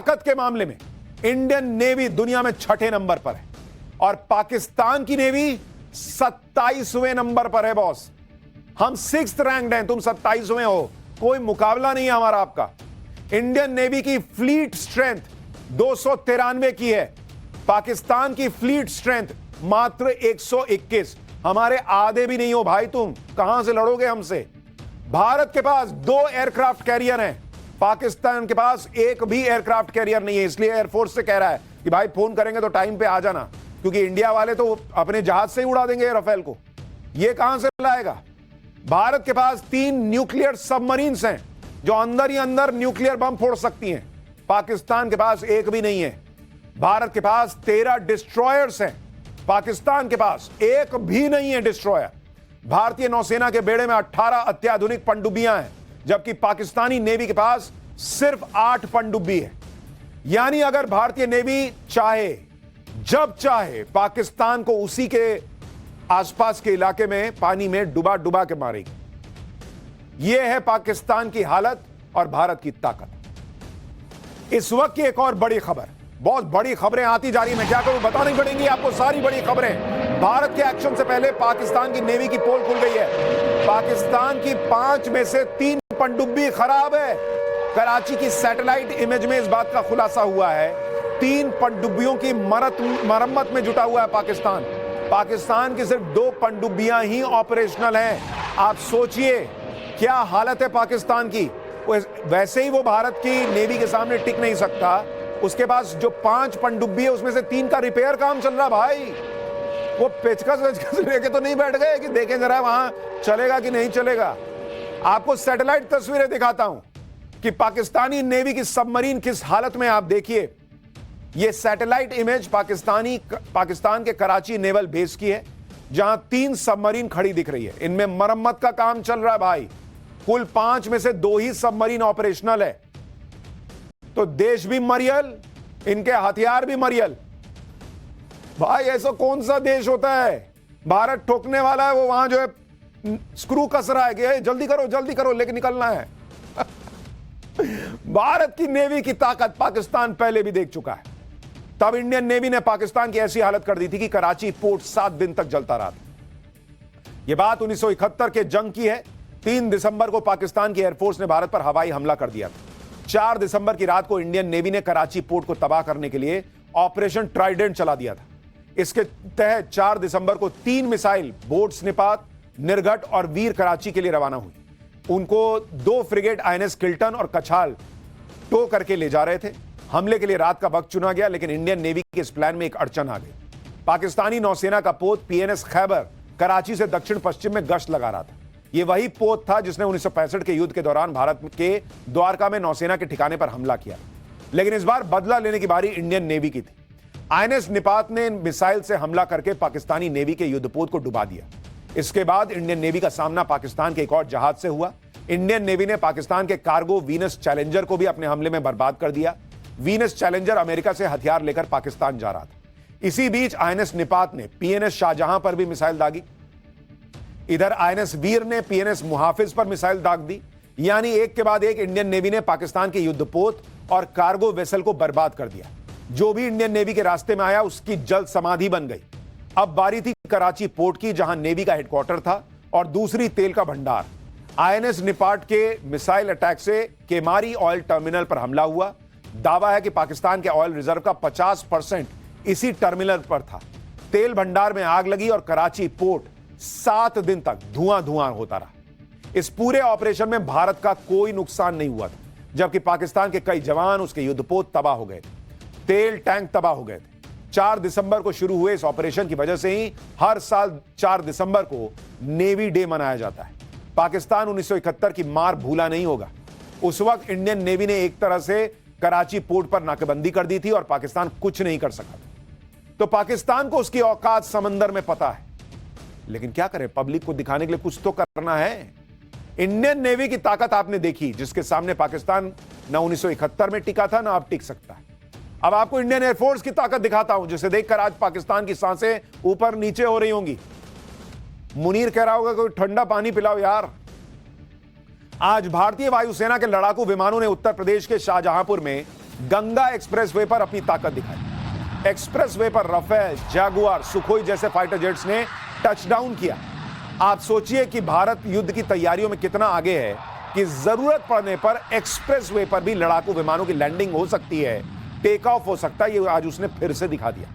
ताकत के मामले में इंडियन नेवी दुनिया में 6ठे नंबर पर है और पाकिस्तान की नेवी 27वें नंबर पर है बॉस। हम 6th रैंक्ड हैं, तुम 27वें हो, कोई मुकाबला नहीं है हमारा आपका। इंडियन नेवी की फ्लीट स्ट्रेंथ 293 की है, पाकिस्तान की फ्लीट स्ट्रेंथ मात्र 121। हमारे आधे भी नहीं हो भाई, तुम कहां से लड़ोगे हमसे। भारत के पास 2 एयरक्राफ्ट कैरियर हैं, पाकिस्तान के पास एक भी एयरक्राफ्ट कैरियर नहीं है। इसलिए एयरफोर्स से कह रहा है कि भाई फोन करेंगे तो टाइम पे आ जाना, क्योंकि इंडिया वाले तो अपने जहाज से ही उड़ा देंगे राफेल को। ये कहां से लाएगा। भारत के पास 3 न्यूक्लियर सबमरीन्स हैं जो अंदर ही अंदर न्यूक्लियर बम फोड़ सकती हैं, पाकिस्तान के पास एक भी नहीं है। भारत के पास 13 डिस्ट्रॉयर्स हैं, पाकिस्तान के पास एक भी नहीं है डिस्ट्रॉयर। भारतीय नौसेना के बेड़े में 18 अत्याधुनिक पनडुब्बियां हैं, जबकि पाकिस्तानी नेवी के पास सिर्फ 8 पनडुब्बी है। यानी अगर भारतीय नेवी चाहे, जब चाहे, पाकिस्तान को उसी के आसपास के इलाके में पानी में डुबा डुबा के मारेगी। यह है पाकिस्तान की हालत और भारत की ताकत। इस वक्त की एक और बड़ी खबर, बहुत बड़ी खबरें आती जा रही, मैं क्या करूं, बतानी पड़ेंगी आपको सारी बड़ी खबरें। भारत के एक्शन से पहले पाकिस्तान की नेवी की पोल खुल गई है। पाकिस्तान की 5 में से 3 पनडुब्बी खराब है। कराची की सैटेलाइट इमेज में इस बात का खुलासा हुआ है। 3 पनडुब्बियों की मरम्मत में जुटा हुआ है पाकिस्तान। पाकिस्तान की सिर्फ 2 पनडुब्बियां ही ऑपरेशनल हैं। आप सोचिए क्या हालत है पाकिस्तान की। वैसे ही वो भारत की नेवी के सामने टिक नहीं सकता, उसके पास जो 5 पनडुब्बी है उसमें से 3 का रिपेयर काम चल रहा भाई। वो पेचकस लेके तो नहीं बैठ गए कि देखें जरा वहां चलेगा कि नहीं चलेगा। आपको सैटेलाइट तस्वीरें दिखाता हूं कि पाकिस्तानी नेवी की सबमरीन किस हालत में। आप देखिए, यह सैटेलाइट इमेज पाकिस्तान के कराची नेवल बेस की है, जहां 3 सबमरीन खड़ी दिख रही है। इनमें मरम्मत का काम चल रहा है भाई। कुल 5 में से 2 ही सबमरीन ऑपरेशनल है। तो देश भी मरियल, इनके हथियार भी मरियल। भाई ऐसा कौन सा देश होता है, भारत ठोकने वाला है, वो वहां जो है स्क्रू कस रहा है कि जल्दी करो लेके निकलना है। भारत की नेवी की ताकत पाकिस्तान पहले भी देख चुका है। तब इंडियन नेवी ने पाकिस्तान की ऐसी हालत कर दी थी कि कराची पोर्ट 7 दिन तक जलता रहा था। यह बात 1971 के जंग की है। 3 दिसंबर को पाकिस्तान की एयरफोर्स ने भारत पर हवाई हमला कर दिया था। 4 दिसंबर की रात को इंडियन नेवी ने कराची पोर्ट को तबाह करने के लिए ऑपरेशन ट्राइडेंट चला दिया था। इसके तहत 4 दिसंबर को 3 मिसाइल बोट्स निपात, निर्घट और वीर कराची के लिए रवाना हुई। उनको 2 फ्रिगेट INS किल्टन और कछाल टो करके ले जा रहे थे। हमले के लिए रात का वक्त चुना गया, लेकिन इंडियन नेवी के इस प्लान में एक अड़चन आ गई। पाकिस्तानी नौसेना का पोत PNS खैबर कराची से दक्षिण पश्चिम में गश्त लगा रहा था। यह वही पोत था जिसने 1965 के युद्ध के दौरान भारत के द्वारका में नौसेना के ठिकाने पर हमला किया। लेकिन इस बार बदला लेने की बारी इंडियन नेवी की थी। INS निपात ने मिसाइल से हमला करके पाकिस्तानी नेवी के युद्धपोत को डुबा दिया। इसके बाद इंडियन नेवी का सामना पाकिस्तान के एक और जहाज से हुआ। इंडियन नेवी ने पाकिस्तान के कार्गो वीनस चैलेंजर को भी अपने हमले में बर्बाद कर दिया। वीनस चैलेंजर अमेरिका से हथियार लेकर पाकिस्तान जा रहा था। इसी बीच INS निपात ने PNS शाहजहां पर भी मिसाइल दागी। इधर INS वीर ने PNS मुहाफिज पर मिसाइल दाग दी। यानी एक के बाद एक इंडियन नेवी ने पाकिस्तान के युद्धपोत और कार्गो वेसल को बर्बाद कर दिया। जो भी इंडियन नेवी के रास्ते में आया उसकी जल्द समाधि बन गई। अब बारी थी कराची पोर्ट की, जहां नेवी का हेडक्वार्टर था और दूसरी तेल का भंडार। INS निपाट के मिसाइल अटैक से केमारी ऑयल टर्मिनल पर हमला हुआ। दावा है कि पाकिस्तान के ऑयल रिजर्व का 50% इसी टर्मिनल पर था। तेल भंडार में आग लगी और कराची पोर्ट 7 दिन तक धुआं होता रहा। इस पूरे ऑपरेशन में भारत का कोई नुकसान नहीं हुआ था, जबकि पाकिस्तान के कई जवान, उसके युद्धपोत तबाह हो गए थे। तेल टैंक तबाह हो गए थे। 4 दिसंबर को शुरू हुए इस ऑपरेशन की वजह से ही हर साल 4 दिसंबर को नेवी डे मनाया जाता है। पाकिस्तान 1971 की मार भूला नहीं होगा। उस वक्त इंडियन नेवी ने एक तरह से कराची पोर्ट पर नाकेबंदी कर दी थी और पाकिस्तान कुछ नहीं कर सका। तो पाकिस्तान को उसकी औकात समंदर में पता है, लेकिन क्या करें, पब्लिक को दिखाने के लिए कुछ तो करना है। इंडियन नेवी की ताकत आपने देखी, जिसके सामने पाकिस्तान ना 1971 में टिका था, ना अब टिक सकता है। अब आपको इंडियन एयरफोर्स की ताकत दिखाता हूं, जिसे देखकर आज पाकिस्तान की सांसें ऊपर नीचे हो रही होंगी। मुनीर कह रहा होगा कोई ठंडा पानी पिलाओ यार। आज भारतीय वायुसेना के लड़ाकू विमानों ने उत्तर प्रदेश के शाहजहांपुर में गंगा एक्सप्रेसवे पर अपनी ताकत दिखाई। एक्सप्रेसवे पर राफेल, जैगुआर, सुखोई जैसे फाइटर जेट्स ने टचडाउन किया। आप सोचिए कि भारत युद्ध की तैयारियों में कितना आगे है कि जरूरत पड़ने पर एक्सप्रेसवे पर भी लड़ाकू विमानों की लैंडिंग हो सकती है, टेक ऑफ हो सकता है। ये आज उसने फिर से दिखा दिया।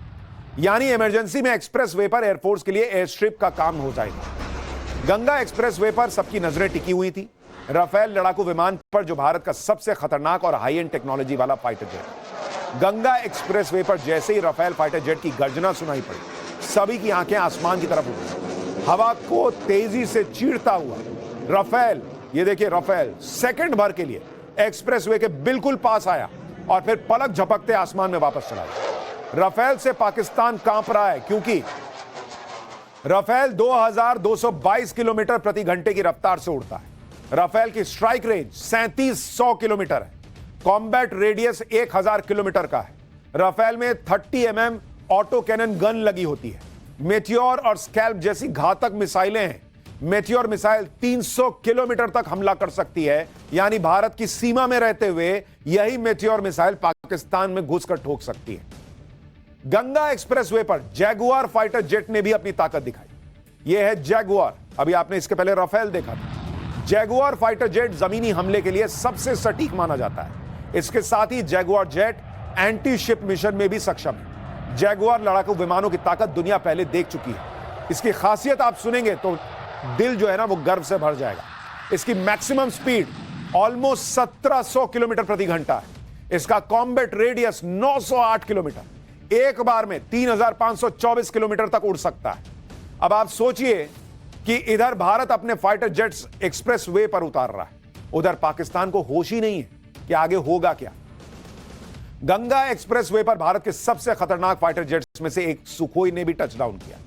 यानी इमरजेंसी में एक्सप्रेसवे पर एयरफोर्स के लिए एयर स्ट्रिप का काम हो जाएगा। गंगा एक्सप्रेसवे पर सबकी नजरें टिकी हुई थी, राफेल लड़ाकू विमान पर, जो भारत का सबसे खतरनाक और हाई एंड टेक्नोलॉजी वाला फाइटर जेट। गंगा एक्सप्रेसवे पर जैसे ही राफेल फाइटर जेट की गर्जना सुनाई पड़ी, सभी की आंखें आसमान की तरफ उठी। हवा को तेजी से चीरता हुआ राफेल, ये देखिए राफेल सेकंड भर के लिए एक्सप्रेसवे के बिल्कुल पास आया और फिर पलक झपकते आसमान में वापस चला गया। राफेल से पाकिस्तान कांप रहा है, क्योंकि राफेल 2222 किलोमीटर प्रति घंटे की रफ्तार से उड़ता है। राफेल की स्ट्राइक रेंज 3700 किलोमीटर है। कॉम्बैट रेडियस 1000 किलोमीटर का है। राफेल में 30 mm ऑटो कैनन गन लगी होती है। मेटियोर और स्कैल्प जैसी घातक मिसाइलें हैं। मेटियोर मिसाइल 300 किलोमीटर तक हमला कर सकती है, यानी भारत की सीमा में रहते हुए यही मेटियोर मिसाइल पाकिस्तान में घुसकर ठोक सकती है। गंगा एक्सप्रेसवे पर जैगुआर फाइटर जेट ने भी अपनी ताकत दिखाई। यह है जैगुआर। अभी आपने इसके पहले राफेल देखा था। जैगुआर फाइटर जेट जमीनी हमले के लिए सबसे सटीक माना जाता है। इसके साथ ही Jaguar jet anti ship mission में भी सक्षम है। जैगुआर लड़ाकू विमानों की ताकत दुनिया पहले देख चुकी है। इसकी खासियत आप सुनेंगे तो दिल जो है ना वो गर्व से भर जाएगा। इसकी मैक्सिमम स्पीड ऑलमोस्ट 1700 किलोमीटर प्रति घंटा है। इसका कॉम्बैट रेडियस 908 किलोमीटर, एक बार में 3524 किलोमीटर तक उड़ सकता है। अब आप सोचिए कि इधर भारत अपने फाइटर जेट्स एक्सप्रेस वे पर उतार रहा है, उधर पाकिस्तान को होश ही नहीं है कि आगे होगा क्या। गंगा एक्सप्रेस वे पर भारत के सबसे खतरनाक फाइटर जेट्स में से एक सुखोई ने भी टचडाउन किया।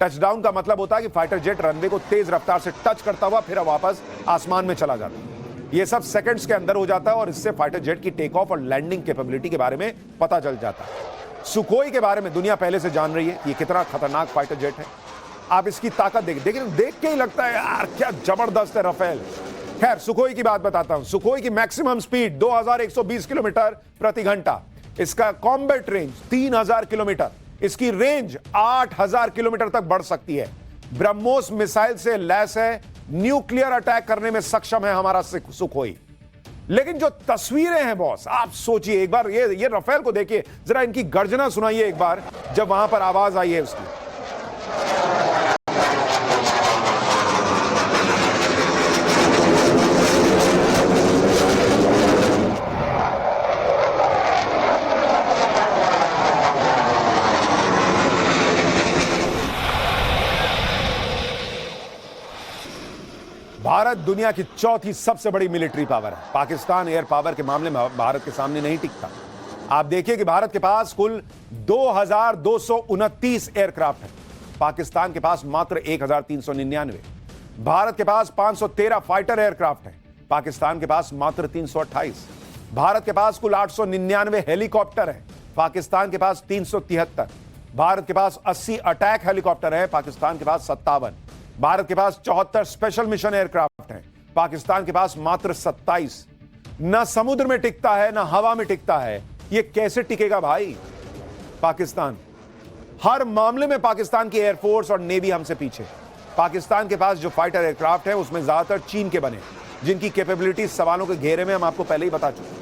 टचडाउन का मतलब होता है कि फाइटर जेट रनवे को तेज रफ्तार से टच करता हुआ फिर वापस आसमान में चला जाता है। यह सब सेकंड्स के अंदर हो जाता है और इससे फाइटर जेट की टेक ऑफ और लैंडिंग कैपेबिलिटी के बारे में पता चल जाता है। सुखोई के बारे में दुनिया पहले से जान रही है कि कितना खतरनाक फाइटर जेट है। आप इसकी ताकत देख के ही लगता है यार क्या जबरदस्त है राफेल। खैर, सुखोई की बात बताता हूं। सुखोई की मैक्सिमम स्पीड 2120 किलोमीटर प्रति घंटा। इसका कॉम्बैट रेंज 3000 किलोमीटर। इसकी रेंज 8000 किलोमीटर तक बढ़ सकती है। ब्रह्मोस मिसाइल से लैस है। न्यूक्लियर अटैक करने में सक्षम है हमारा सुखोई। लेकिन जो तस्वीरें हैं बॉस, आप सोचिए एक बार, ये राफेल को देखिए जरा, इनकी गर्जना सुनाइए एक बार जब वहां पर आवाज आई है उसकी। भारत दुनिया की चौथी सबसे बड़ी मिलिट्री पावर है। पाकिस्तान एयर पावर के मामले में भारत के सामने नहीं टिकता। आप देखिए कि भारत के पास कुल 2229 एयरक्राफ्ट है, पाकिस्तान के पास मात्र 1399। भारत के पास 513 फाइटर एयरक्राफ्ट है, पाकिस्तान के पास मात्र 328। भारत के पास कुल 899 हेलीकॉप्टर है, पाकिस्तान के पास 373। भारत के पास 80 अटैक हेलीकॉप्टर है, पाकिस्तान के पास 57। भारत के पास 74 स्पेशल मिशन एयरक्राफ्ट हैं, पाकिस्तान के पास मात्र 27। ना समुद्र में टिकता है ना हवा में टिकता है। ये कैसे टिकेगा भाई पाकिस्तान? हर मामले में पाकिस्तान की एयरफोर्स और नेवी हमसे पीछे। पाकिस्तान के पास जो फाइटर एयरक्राफ्ट है उसमें ज्यादातर चीन के बने, जिनकी कैपेबिलिटी सवालों के घेरे में हम आपको पहले ही बता चुके।